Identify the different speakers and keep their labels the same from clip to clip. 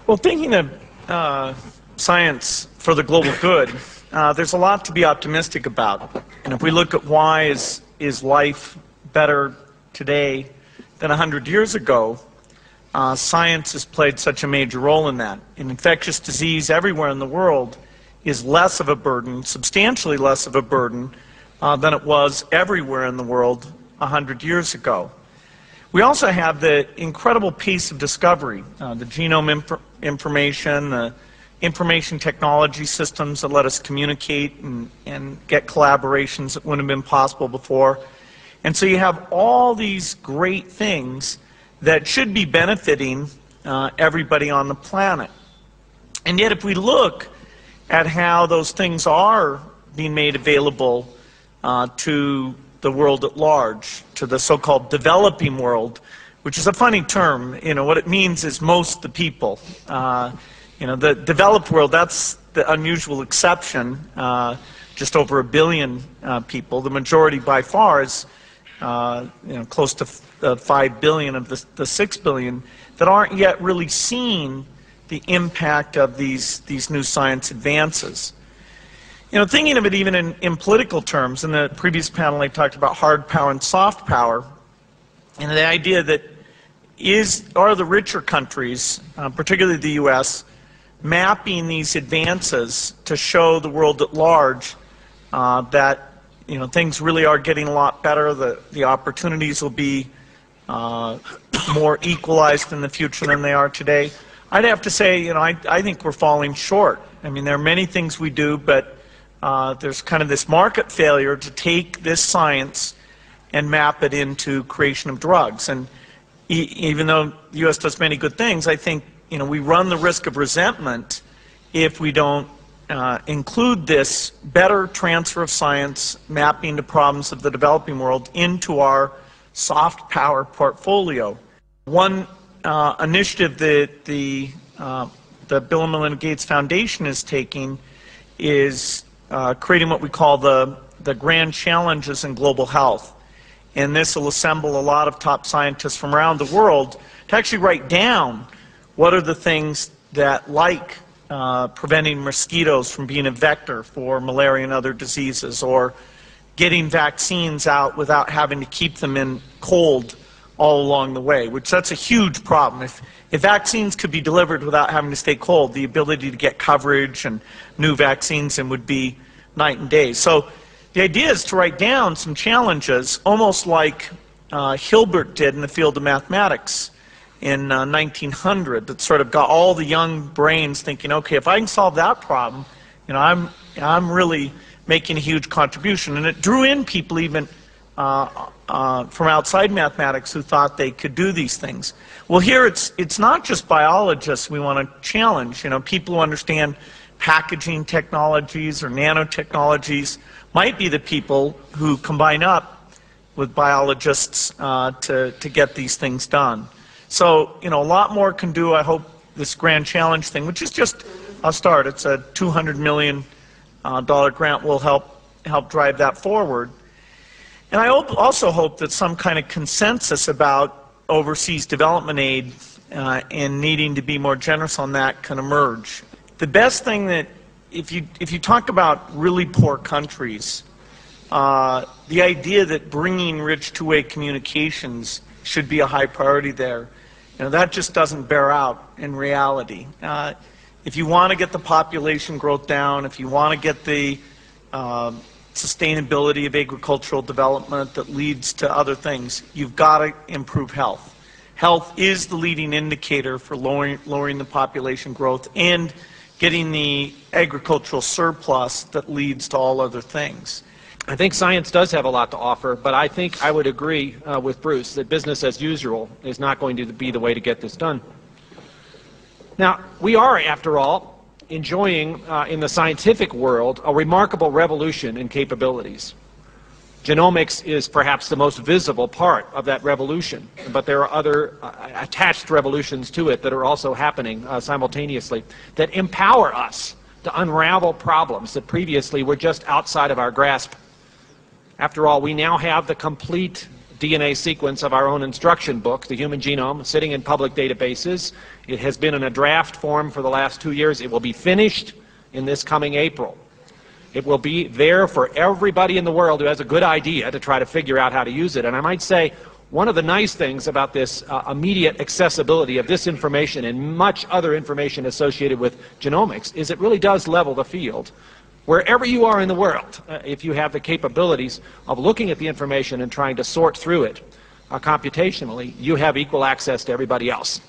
Speaker 1: Well, thinking of science for the global good, there's a lot to be optimistic about. And if we look at why is life better today than 100 years ago, science has played such a major role in that. And infectious disease everywhere in the world is less of a burden, substantially less of a burden, than it was everywhere in the world 100 years ago. We also have the incredible pace of discovery, the genome information, the information technology systems that let us communicate and get collaborations that wouldn't have been possible before. And so you have all these great things that should be benefiting everybody on the planet. And yet if we look at how those things are being made available to the world at large, to the so-called developing world, which is a funny term. You know, what it means is most of the people. You know, the developed world, that's the unusual exception, just over 1 billion people. The majority by far is you know, close to 5 billion of the 6 billion that aren't yet really seeing the impact of these new science advances. You know, thinking of it even in political terms, in the previous panel I talked about hard power and soft power, and the idea that are the richer countries, particularly the U.S., mapping these advances to show the world at large that, you know, things really are getting a lot better, the opportunities will be more equalized in the future than they are today. I'd have to say, you know, I think we're falling short. I mean, there are many things we do, but there's kind of this market failure to take this science and map it into creation of drugs. And even though the U.S. does many good things, I think, you know, we run the risk of resentment if we don't include this better transfer of science, mapping the problems of the developing world into our soft power portfolio. One initiative that the Bill and Melinda Gates Foundation is taking is creating what we call the grand challenges in global health. And this will assemble a lot of top scientists from around the world to actually write down what are the things that, like preventing mosquitoes from being a vector for malaria and other diseases, or getting vaccines out without having to keep them in cold all along the way, which that's a huge problem. If vaccines could be delivered without having to stay cold, the ability to get coverage and new vaccines in would be night and day. So the idea is to write down some challenges, almost like Hilbert did in the field of mathematics in 1900, that sort of got all the young brains thinking, okay, if I can solve that problem, you know, I'm really making a huge contribution. And it drew in people even from outside mathematics who thought they could do these things. Well, here it's not just biologists we want to challenge. You know, people who understand packaging technologies or nanotechnologies might be the people who combine up with biologists to get these things done. So, you know, a lot more can do. I hope this grand challenge thing, which is just a start. It's a $200 million grant, will help drive that forward. And I also hope that some kind of consensus about overseas development aid and needing to be more generous on that can emerge. The best thing that, if you talk about really poor countries, the idea that bringing rich two-way communications should be a high priority there, you know, that just doesn't bear out in reality. If you want to get the population growth down, if you want to get the sustainability of agricultural development that leads to other things, you've got to improve health. Health is the leading indicator for lowering the population growth and getting the agricultural surplus that leads to all other things.
Speaker 2: I think science does have a lot to offer, but I think I would agree with Bruce that business as usual is not going to be the way to get this done. Now, we are, after all, enjoying in the scientific world a remarkable revolution in capabilities. Genomics is perhaps the most visible part of that revolution, but there are other attached revolutions to it that are also happening simultaneously that empower us to unravel problems that previously were just outside of our grasp. After all, we now have the complete DNA sequence of our own instruction book, the human genome, sitting in public databases. It has been in a draft form for the last 2 years. It will be finished in this coming April. It will be there for everybody in the world who has a good idea to try to figure out how to use it. And I might say one of the nice things about this immediate accessibility of this information and much other information associated with genomics is it really does level the field. Wherever you are in the world, if you have the capabilities of looking at the information and trying to sort through it computationally, you have equal access to everybody else.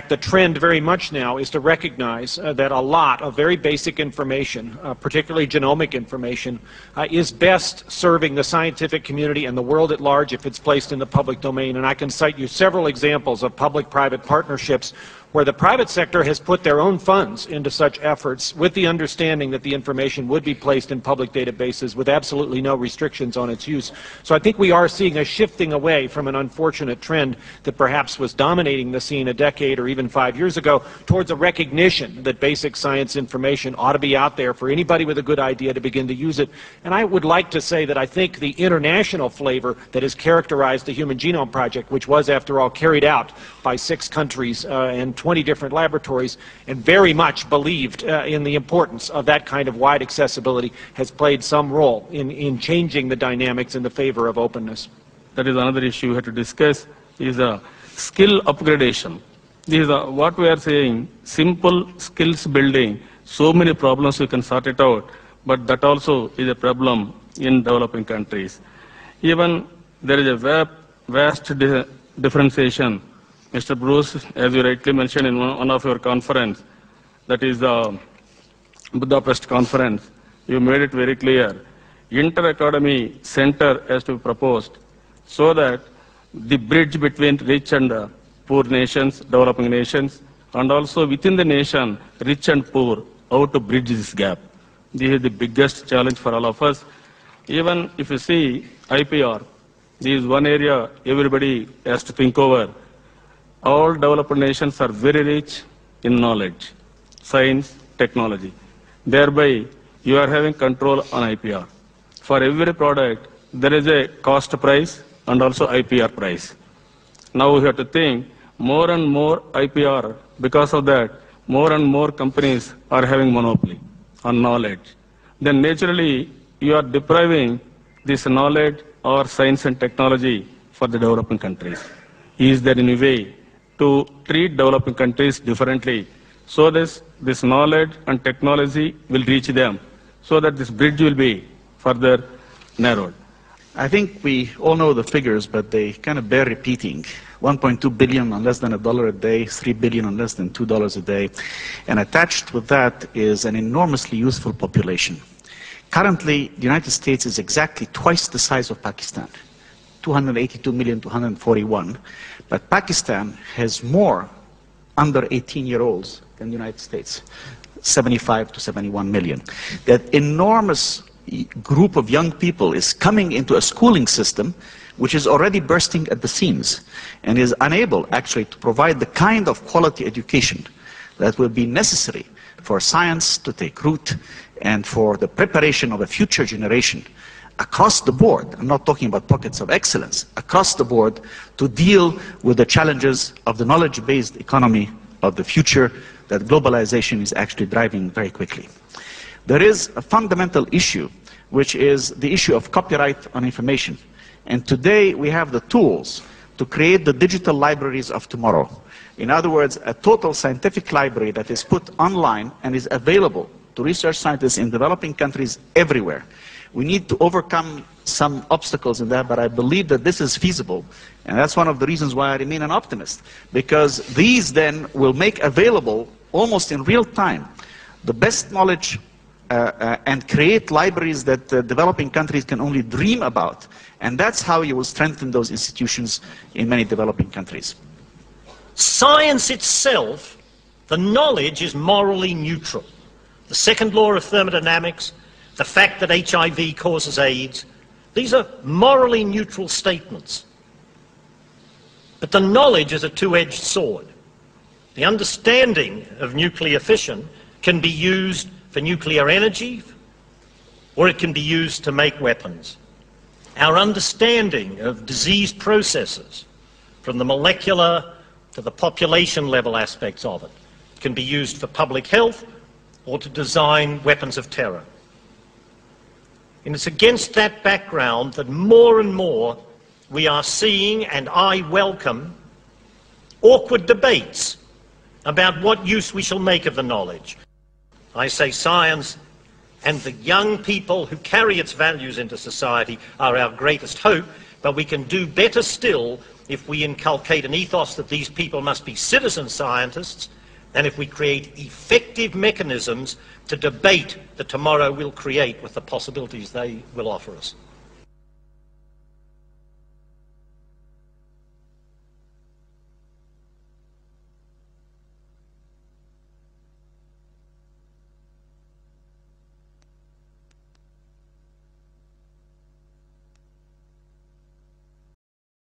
Speaker 2: The trend very much now is to recognize that a lot of very basic information, particularly genomic information, is best serving the scientific community and the world at large if it's placed in the public domain. And I can cite you several examples of public-private partnerships where the private sector has put their own funds into such efforts with the understanding that the information would be placed in public databases with absolutely no restrictions on its use. So I think we are seeing a shifting away from an unfortunate trend that perhaps was dominating the scene a decade or even 5 years ago towards a recognition that basic science information ought to be out there for anybody with a good idea to begin to use it. And I would like to say that I think the international flavor that has characterized the Human Genome Project, which was, after all, carried out by 6 countries and 20 different laboratories, and very much believed in the importance of that kind of wide accessibility, has played some role in changing the dynamics in the favor of openness.
Speaker 3: That is another issue we have to discuss, is skill upgradation. This is what we are saying, simple skills building. So many problems we can sort it out, but that also is a problem in developing countries. Even there is a vast differentiation. Mr. Bruce, as you rightly mentioned in one of your conference, that is the Budapest conference, you made it very clear. Inter-academy center has to be proposed so that the bridge between rich and poor nations, developing nations, and also within the nation, rich and poor, how to bridge this gap. This is the biggest challenge for all of us. Even if you see IPR, this is one area everybody has to think over. All developed nations are very rich in knowledge, science, technology. Thereby, you are having control on IPR. For every product, there is a cost price and also IPR price. Now we have to think more and more IPR. Because of that, more and more companies are having monopoly on knowledge. Then naturally, you are depriving this knowledge or science and technology for the developing countries. Is there any way to treat developing countries differently so this knowledge and technology will reach them, so that this bridge will be further narrowed?
Speaker 4: I think we all know the figures, but they kind of bear repeating. 1.2 billion on less than $1 a day, 3 billion on less than $2 a day. And attached with that is an enormously useful population. Currently, the United States is exactly twice the size of Pakistan, 282 million to 141. But Pakistan has more under 18-year-olds than the United States, 75 to 71 million. That enormous group of young people is coming into a schooling system which is already bursting at the seams and is unable actually to provide the kind of quality education that will be necessary for science to take root and for the preparation of a future generation across the board. I'm not talking about pockets of excellence, across the board, to deal with the challenges of the knowledge-based economy of the future that globalization is actually driving very quickly. There is a fundamental issue, which is the issue of copyright on information. And today we have the tools to create the digital libraries of tomorrow. In other words, a total scientific library that is put online and is available to research scientists in developing countries everywhere. We need to overcome some obstacles in that, but I believe that this is feasible. And that's one of the reasons why I remain an optimist, because these then will make available almost in real time the best knowledge and create libraries that developing countries can only dream about. And that's how you will strengthen those institutions in many developing countries.
Speaker 5: Science itself, the knowledge, is morally neutral. The second law of thermodynamics, the fact that HIV causes AIDS, these are morally neutral statements. But the knowledge is a two-edged sword. The understanding of nuclear fission can be used for nuclear energy, or it can be used to make weapons. Our understanding of disease processes, from the molecular to the population level aspects of it, can be used for public health or to design weapons of terror. And it's against that background that more and more we are seeing, and I welcome, awkward debates about what use we shall make of the knowledge. I say science and the young people who carry its values into society are our greatest hope, but we can do better still if we inculcate an ethos that these people must be citizen scientists, and if we create effective mechanisms to debate the tomorrow we'll create with the possibilities they will offer us.